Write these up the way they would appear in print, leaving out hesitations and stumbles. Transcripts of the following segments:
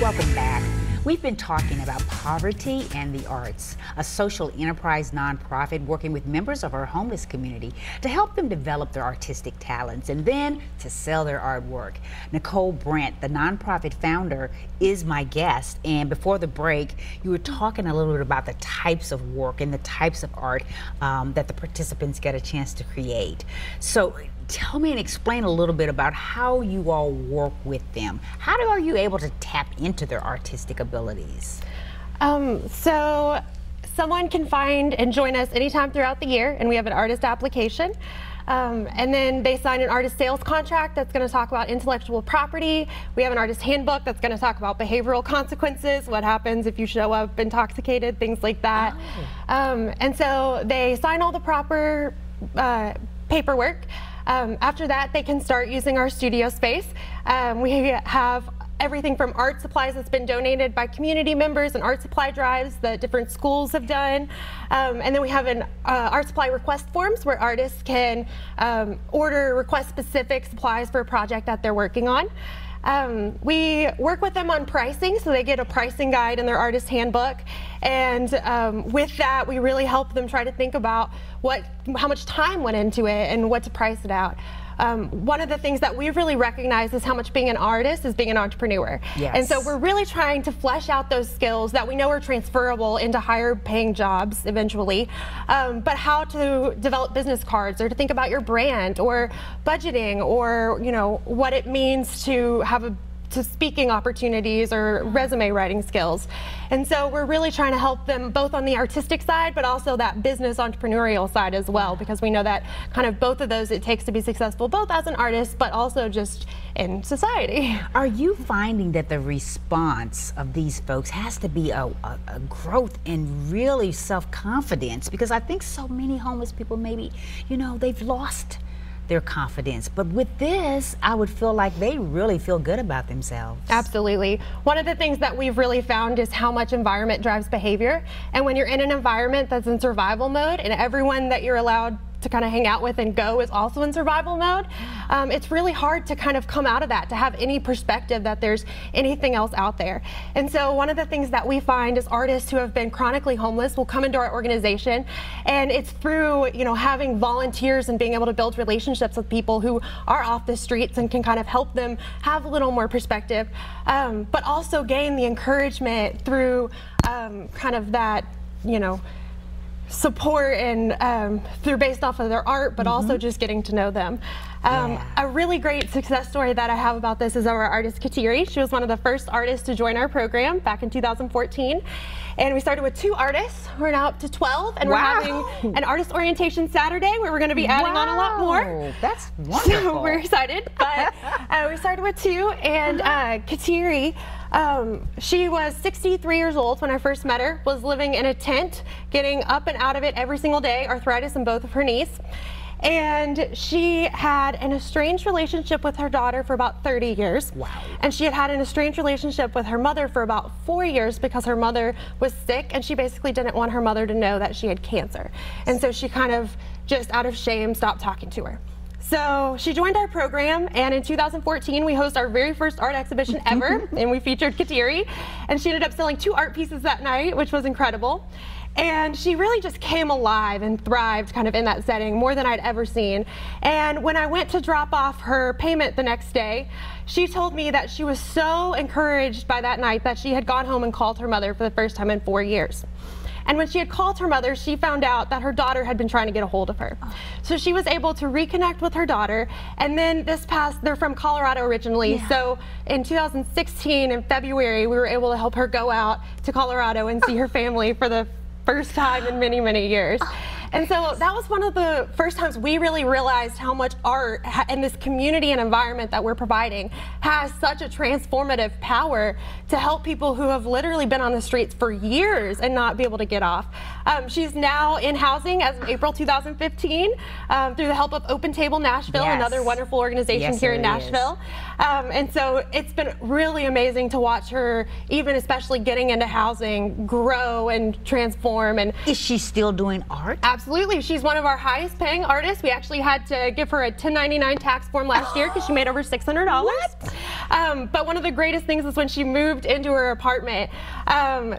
Welcome back. We've been talking about poverty and the arts, a social enterprise nonprofit working with members of our homeless community to help them develop their artistic talents and then to sell their artwork. Nicole Brent, the nonprofit founder, is my guest. And before the break, you were talking a little bit about the types of work and the types of art that the participants get a chance to create. So tell me and explain a little bit about how you all work with them. How are you able to tap into their artistic abilities? So someone can find and join us anytime throughout the year, and we have an artist application. And then they sign an artist sales contract that's going to talk about intellectual property. We have an artist handbook that's going to talk about behavioral consequences, what happens if you show up intoxicated, things like that. And so they sign all the proper paperwork. After that, they can start using our studio space. We have everything from art supplies that's been donated by community members and art supply drives that different schools have done. And then we have an art supply request forms where artists can request specific supplies for a project that they're working on. We work with them on pricing, so they get a pricing guide in their artist handbook. And with that, we really help them try to think about how much time went into it and what to price it out. One of the things that we've really recognized is how much being an artist is being an entrepreneur. Yes. And so we're really trying to flesh out those skills that we know are transferable into higher paying jobs eventually, but how to develop business cards or to think about your brand or budgeting or what it means to have speaking opportunities or resume writing skills. And so we're really trying to help them both on the artistic side, but also that business entrepreneurial side as well, because we know that kind of both of those it takes to be successful, both as an artist, but also just in society. Are you finding that the response of these folks has to be a growth in really self-confidence? Because I think so many homeless people maybe, they've lost their confidence. But with this, I would feel like they really feel good about themselves. Absolutely. One of the things that we've really found is how much environment drives behavior. And when you're in an environment that's in survival mode and everyone that you're allowed to kind of hang out with and go is also in survival mode, it's really hard to kind of come out of that, to have any perspective that there's anything else out there. And so one of the things that we find is artists who have been chronically homeless will come into our organization, and it's through having volunteers and being able to build relationships with people who are off the streets and can kind of help them have a little more perspective, but also gain the encouragement through kind of that support and through based off of their art, but also just getting to know them. A really great success story that I have about this is our artist Kateri. She was one of the first artists to join our program back in 2014. And we started with 2 artists. We're now up to 12, and we're having an artist orientation Saturday where we're going to be adding on a lot more. That's wonderful. So we're excited. But we started with 2, and Kateri, she was 63 years old when I first met her, was living in a tent, getting up and out of it every single day, arthritis in both of her knees. And she had an estranged relationship with her daughter for about 30 years. Wow. And she had an estranged relationship with her mother for about 4 years because her mother was sick, and she basically didn't want her mother to know that she had cancer. And so she kind of just out of shame stopped talking to her. So she joined our program, and in 2014 we hosted our very first art exhibition ever, and we featured Kateri, and she ended up selling 2 art pieces that night, which was incredible. And she really just came alive and thrived kind of in that setting, more than I'd ever seen. And when I went to drop off her payment the next day, she told me that she was so encouraged by that night that she had gone home and called her mother for the first time in 4 years. And when she had called her mother, she found out that her daughter had been trying to get a hold of her. So she was able to reconnect with her daughter. And then they're from Colorado originally. Yeah. So in 2016, in February, we were able to help her go out to Colorado and see her family for the first time in many, many years. And so that was one of the first times we really realized how much art and this community and environment that we're providing has such a transformative power to help people who have literally been on the streets for years and not be able to get off. She's now in housing as of April 2015 through the help of Open Table Nashville, another wonderful organization here in Nashville. And so it's been really amazing to watch her, even especially getting into housing, grow and transform. And is she still doing art? Absolutely. Absolutely. She's one of our highest paying artists. We actually had to give her a 1099 tax form last year because she made over $600. But one of the greatest things is when she moved into her apartment,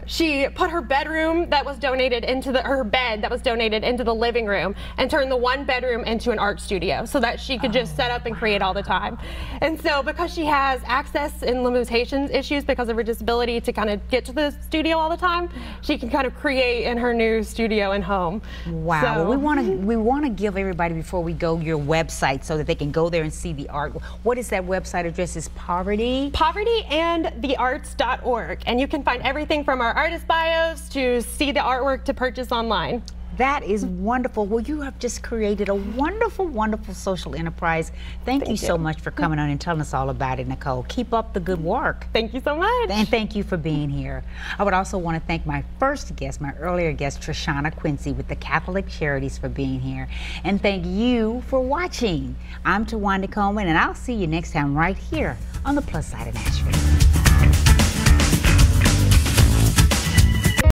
she put her bedroom that was donated into her bed that was donated into the living room and turned the one bedroom into an art studio so that she could just set up and create all the time. And so because she has access and limitations issues because of her disability to kind of get to the studio all the time, she can kind of create in her new studio and home. Wow. So, Well, we want to give everybody, before we go, your website so that they can go there and see the art. What is that website address? Is povertyandthearts.org, and you can find everything from our artist bios to see the artwork to purchase online. That is wonderful. Well, you have just created a wonderful, wonderful social enterprise. Thank you so much for coming on and telling us all about it, Nicole. Keep up the good work. Thank you so much. And thank you for being here. I would also want to thank my first guest, my earlier guest, Trishana Quincy with the Catholic Charities, for being here. And thank you for watching. I'm Tuwanda Coleman, and I'll see you next time right here on the Plus Side of Nashville.